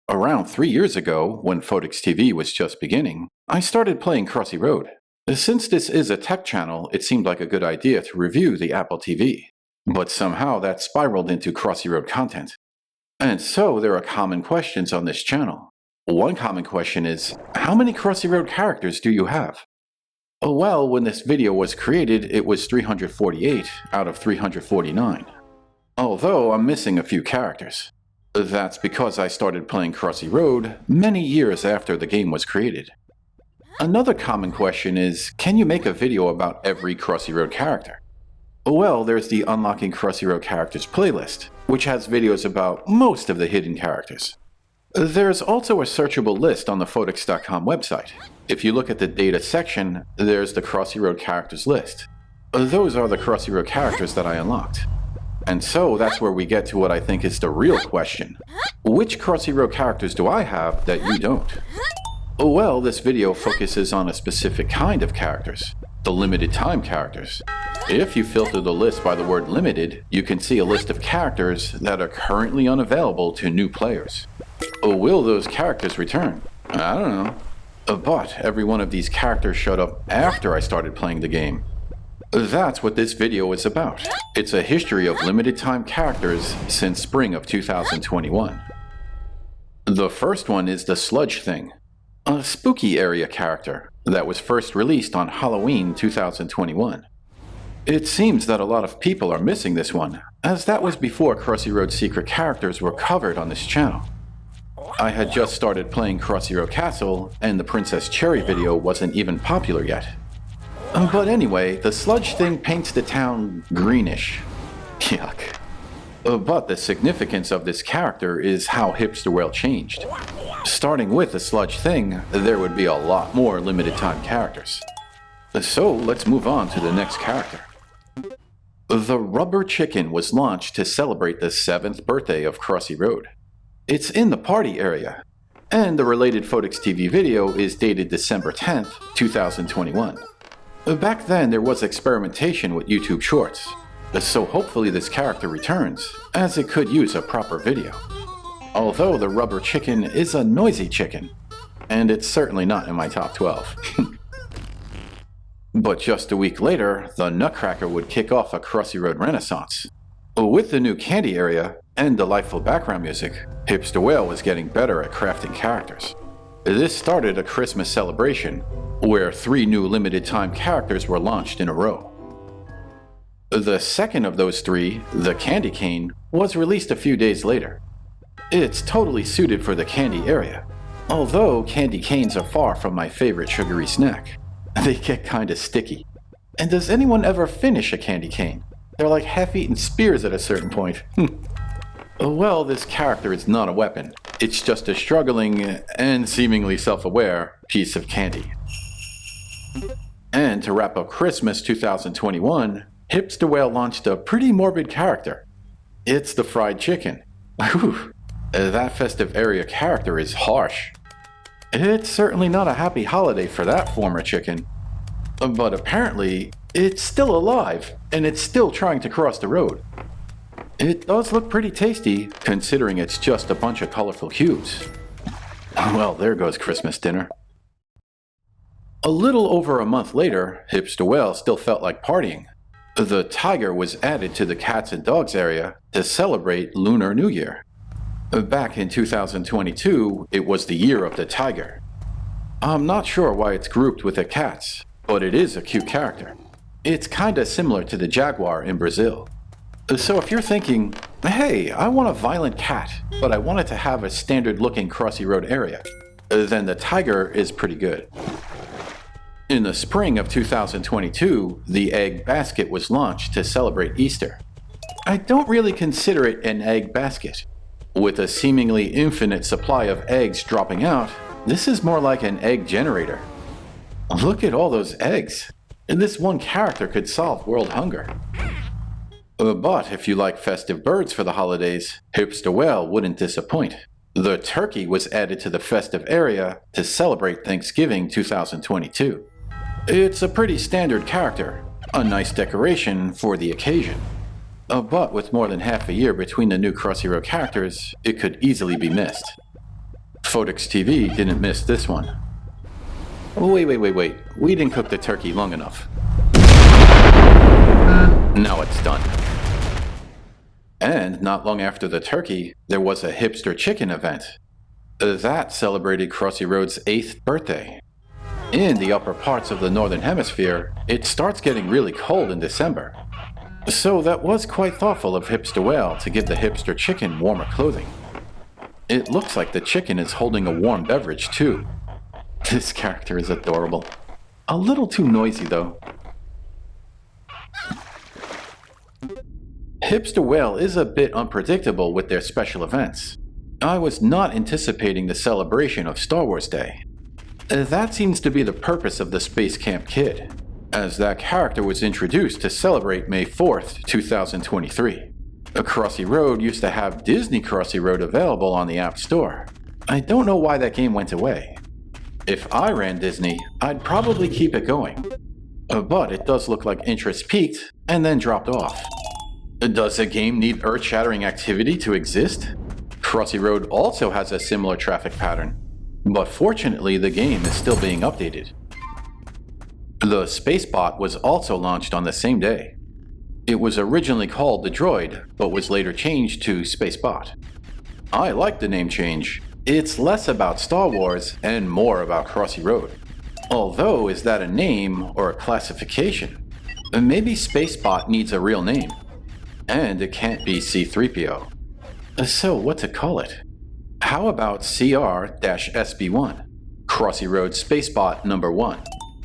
Around 3 years ago, when Photics TV was just beginning, I started playing Crossy Road. Since this is a tech channel, it seemed like a good idea to review the Apple TV. But somehow that spiraled into Crossy Road content. And so there are common questions on this channel. One common question is, how many Crossy Road characters do you have? Well, when this video was created, it was 348 out of 349. Although I'm missing a few characters. That's because I started playing Crossy Road many years after the game was created. Another common question is, can you make a video about every Crossy Road character? Well, there's the Unlocking Crossy Road Characters playlist, which has videos about most of the hidden characters. There's also a searchable list on the Photics.com website. If you look at the data section, there's the Crossy Road characters list. Those are the Crossy Road characters that I unlocked. And so that's where we get to what I think is the real question. Which Crossy Road characters do I have that you don't? Well, this video focuses on a specific kind of characters, the limited time characters. If you filter the list by the word limited, you can see a list of characters that are currently unavailable to new players. Will those characters return? I don't know. But every one of these characters showed up after I started playing the game. That's what this video is about. It's a history of limited time characters since spring of 2021. The first one is the Sludge Thing, a spooky area character that was first released on Halloween 2021. It seems that a lot of people are missing this one, as that was before Crossy Road secret characters were covered on this channel. I had just started playing Crossy Road Castle, and the Princess Cherry video wasn't even popular yet. But anyway, the Sludge Thing paints the town greenish. Yuck. But the significance of this character is how Hipster Whale changed. Starting with the Sludge Thing, there would be a lot more limited time characters. So let's move on to the next character. The Rubber Chicken was launched to celebrate the 7th birthday of Crossy Road. It's in the party area, and the related Photics TV video is dated December 10th, 2021. Back then there was experimentation with YouTube Shorts, so hopefully this character returns, as it could use a proper video. Although the Rubber Chicken is a noisy chicken, and it's certainly not in my top 12. But just a week later, the Nutcracker would kick off a Crossy Road renaissance. With the new candy area and delightful background music, Hipster Whale was getting better at crafting characters. This started a Christmas celebration, where 3 new limited time characters were launched in a row. The second of those 3, the Candy Cane, was released a few days later. It's totally suited for the candy area, although candy canes are far from my favorite sugary snack. They get kinda sticky. And does anyone ever finish a candy cane? They're like half-eaten spears at a certain point. Well, this character is not a weapon. It's just a struggling and seemingly self-aware piece of candy. And to wrap up Christmas 2021, Hipster Whale launched a pretty morbid character. It's the Fried Chicken. Whew, that festive area character is harsh. It's certainly not a happy holiday for that former chicken. But apparently, it's still alive, and it's still trying to cross the road. It does look pretty tasty, considering it's just a bunch of colorful cubes. Well, there goes Christmas dinner. A little over a month later, Hipster Whale still felt like partying. The tiger was added to the cats and dogs area to celebrate Lunar New Year. Back in 2022, it was the year of the tiger. I'm not sure why it's grouped with the cats, but it is a cute character. It's kinda similar to the jaguar in Brazil. So if you're thinking, hey, I want a violent cat, but I want it to have a standard looking Crossy Road area, then the tiger is pretty good. In the spring of 2022, the egg basket was launched to celebrate Easter. I don't really consider it an egg basket. With a seemingly infinite supply of eggs dropping out, this is more like an egg generator. Look at all those eggs. And this one character could solve world hunger. But if you like festive birds for the holidays, Hipster Whale wouldn't disappoint. The turkey was added to the festive area to celebrate Thanksgiving 2022. It's a pretty standard character, a nice decoration for the occasion. But with more than half a year between the new Crossy Road characters, it could easily be missed. Photics TV didn't miss this one. Wait. We didn't cook the turkey long enough. Now it's done. And not long after the turkey, there was a Hipster Chicken event. That celebrated Crossy Road's 8th birthday. In the upper parts of the Northern Hemisphere, it starts getting really cold in December. So that was quite thoughtful of Hipster Whale to give the Hipster Chicken warmer clothing. It looks like the chicken is holding a warm beverage too. This character is adorable. A little too noisy though. Hipster Whale is a bit unpredictable with their special events. I was not anticipating the celebration of Star Wars Day. That seems to be the purpose of the Space Camp Kid, as that character was introduced to celebrate May 4th, 2023. Crossy Road used to have Disney Crossy Road available on the App Store. I don't know why that game went away. If I ran Disney, I'd probably keep it going. But it does look like interest peaked and then dropped off. Does a game need earth-shattering activity to exist? Crossy Road also has a similar traffic pattern, but fortunately the game is still being updated. The Spacebot was also launched on the same day. It was originally called the Droid, but was later changed to Spacebot. I like the name change. It's less about Star Wars and more about Crossy Road. Although, is that a name or a classification? Maybe Spacebot needs a real name. And it can't be C-3PO. So what to call it? How about CR-SB1, Crossy Road Spacebot number 1,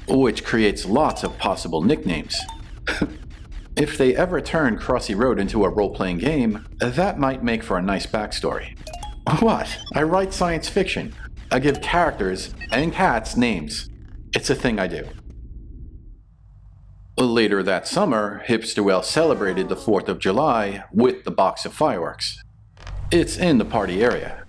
which creates lots of possible nicknames. If they ever turn Crossy Road into a role-playing game, that might make for a nice backstory. What? I write science fiction. I give characters and cats names. It's a thing I do. Later that summer, Hipster Whale celebrated the 4th of July with the box of fireworks. It's in the party area.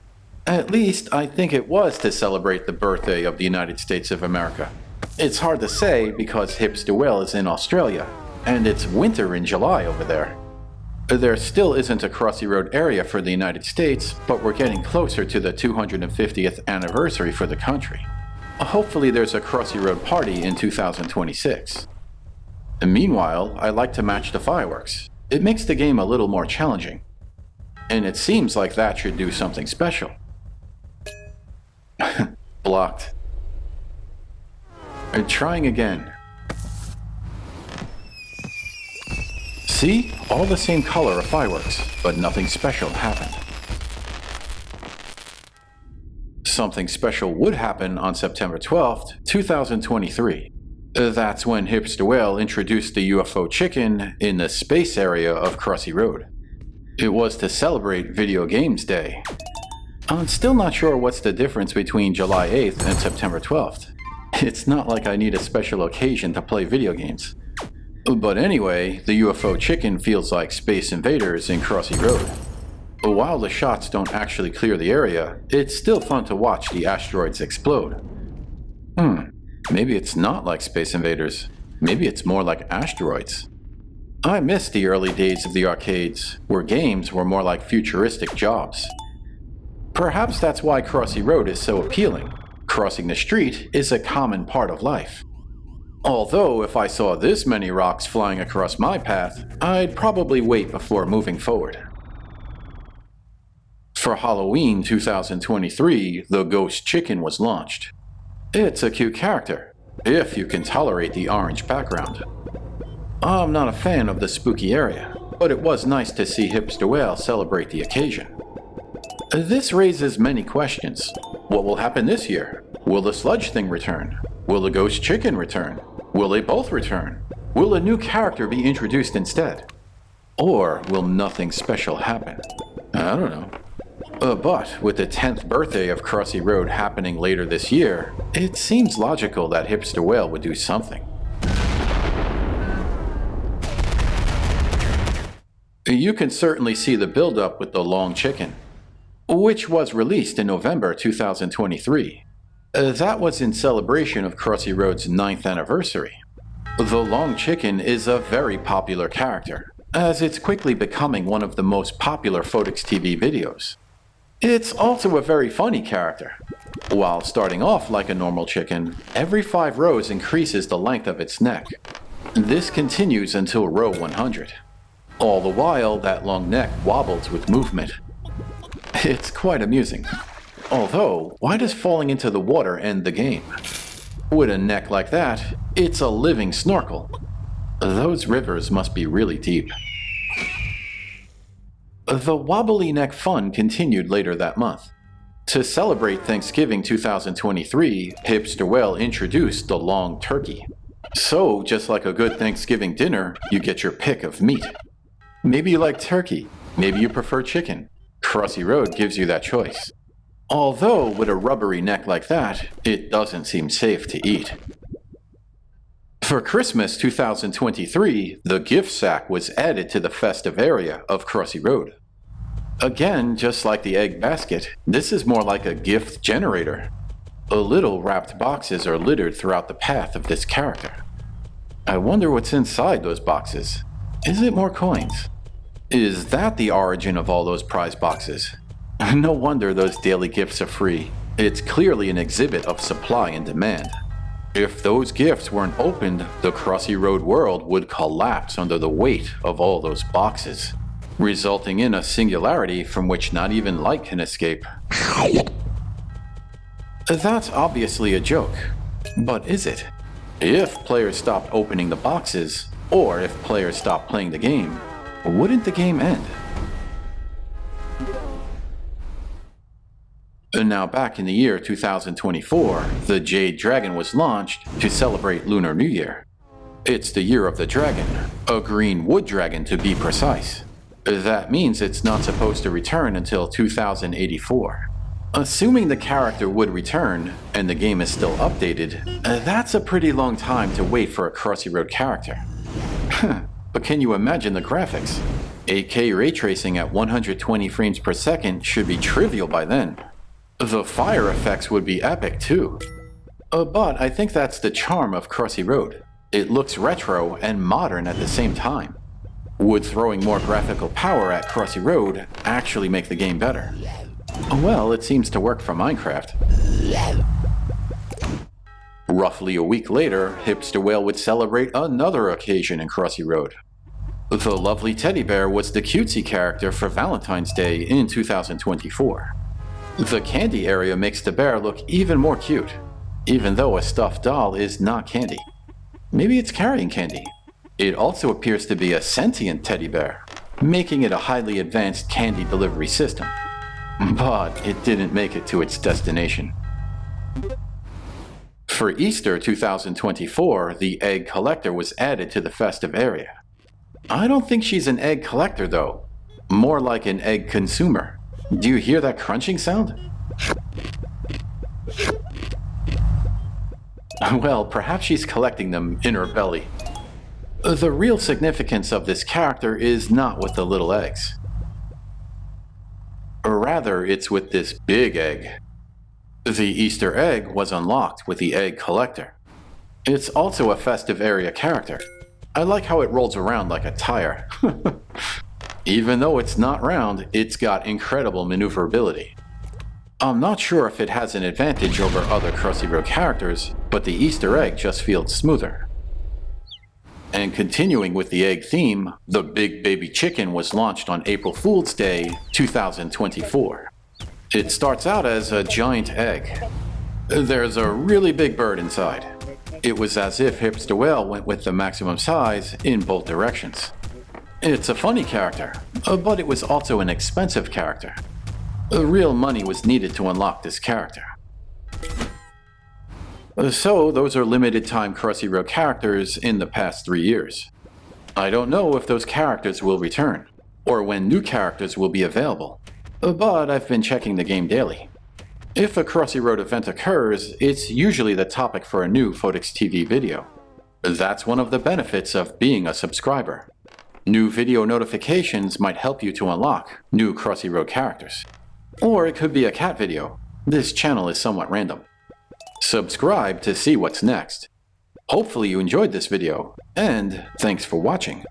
At least, I think it was to celebrate the birthday of the United States of America. It's hard to say because Hipster Whale is in Australia, and it's winter in July over there. There still isn't a Crossy Road area for the United States, but we're getting closer to the 250th anniversary for the country. Hopefully there's a Crossy Road party in 2026. Meanwhile, I like to match the fireworks. It makes the game a little more challenging. And it seems like that should do something special. Blocked. Trying again. See? All the same color of fireworks, but nothing special happened. Something special would happen on September 12th, 2023. That's when Hipster Whale introduced the UFO Chicken in the space area of Crossy Road. It was to celebrate Video Games Day. I'm still not sure what's the difference between July 8th and September 12th. It's not like I need a special occasion to play video games. But anyway, the UFO Chicken feels like Space Invaders in Crossy Road. While the shots don't actually clear the area, it's still fun to watch the asteroids explode. Maybe it's not like Space Invaders. Maybe it's more like asteroids. I miss the early days of the arcades, where games were more like futuristic jobs. Perhaps that's why Crossy Road is so appealing. Crossing the street is a common part of life. Although if I saw this many rocks flying across my path, I'd probably wait before moving forward. For Halloween 2023, the Ghost Chicken was launched. It's a cute character, if you can tolerate the orange background. I'm not a fan of the spooky area, but it was nice to see Hipster Whale celebrate the occasion. This raises many questions. What will happen this year? Will the Sludge Thing return? Will the Ghost Chicken return? Will they both return? Will a new character be introduced instead? Or will nothing special happen? I don't know. But with the 10th birthday of Crossy Road happening later this year, it seems logical that Hipster Whale would do something. You can certainly see the build-up with the Long Chicken, which was released in November 2023. That was in celebration of Crossy Road's 9th anniversary. The Long Chicken is a very popular character, as it's quickly becoming one of the most popular Photics TV videos. It's also a very funny character, While starting off like a normal chicken, every 5 rows increases the length of its neck. This continues until row 100. All the while, that long neck wobbles with movement. It's quite amusing. Although, why does falling into the water end the game? With a neck like that, it's a living snorkel. Those rivers must be really deep. The wobbly neck fun continued later that month. To celebrate Thanksgiving 2023, Hipster Whale introduced the long turkey. So, just like a good Thanksgiving dinner, you get your pick of meat. Maybe you like turkey, maybe you prefer chicken. Crossy Road gives you that choice. Although, with a rubbery neck like that, it doesn't seem safe to eat. For Christmas 2023, the gift sack was added to the festive area of Crossy Road. Again, just like the egg basket, this is more like a gift generator. Little wrapped boxes are littered throughout the path of this character. I wonder what's inside those boxes. Is it more coins? Is that the origin of all those prize boxes? No wonder those daily gifts are free. It's clearly an exhibit of supply and demand. If those gifts weren't opened, the Crossy Road world would collapse under the weight of all those boxes, resulting in a singularity from which not even light can escape. That's obviously a joke, but is it? If players stopped opening the boxes, or if players stopped playing the game, wouldn't the game end? Now back in the year 2024, the Jade Dragon was launched to celebrate Lunar New Year. It's the year of the dragon, a green wood dragon to be precise. That means it's not supposed to return until 2084. Assuming the character would return, and the game is still updated, that's a pretty long time to wait for a Crossy Road character. But can you imagine the graphics? 8K ray tracing at 120 frames per second should be trivial by then. The fire effects would be epic too. But I think that's the charm of Crossy Road. It looks retro and modern at the same time. Would throwing more graphical power at Crossy Road actually make the game better? Well, it seems to work for Minecraft. Roughly a week later, Hipster Whale would celebrate another occasion in Crossy Road. The lovely teddy bear was the cutesy character for Valentine's Day in 2024. The candy area makes the bear look even more cute, even though a stuffed doll is not candy. Maybe it's carrying candy. It also appears to be a sentient teddy bear, making it a highly advanced candy delivery system. But it didn't make it to its destination. For Easter 2024, the egg collector was added to the festive area. I don't think she's an egg collector though, more like an egg consumer. Do you hear that crunching sound? Well, perhaps she's collecting them in her belly. The real significance of this character is not with the little eggs. Rather, it's with this big egg. The Easter egg was unlocked with the egg collector. It's also a festive area character. I like how it rolls around like a tire. Even though it's not round, it's got incredible maneuverability. I'm not sure if it has an advantage over other Crossy Road characters, but the Easter egg just feels smoother. And continuing with the egg theme, the Big Baby Chicken was launched on April Fool's Day 2024. It starts out as a giant egg. There's a really big bird inside. It was as if Hipster Whale went with the maximum size in both directions. It's a funny character, but it was also an expensive character. Real money was needed to unlock this character. So those are limited time Crossy Road characters in the past 3 years. I don't know if those characters will return, or when new characters will be available, but I've been checking the game daily. If a Crossy Road event occurs, it's usually the topic for a new Photics TV video. That's one of the benefits of being a subscriber. New video notifications might help you to unlock new Crossy Road characters. Or it could be a cat video. This channel is somewhat random. Subscribe to see what's next. Hopefully you enjoyed this video, and thanks for watching.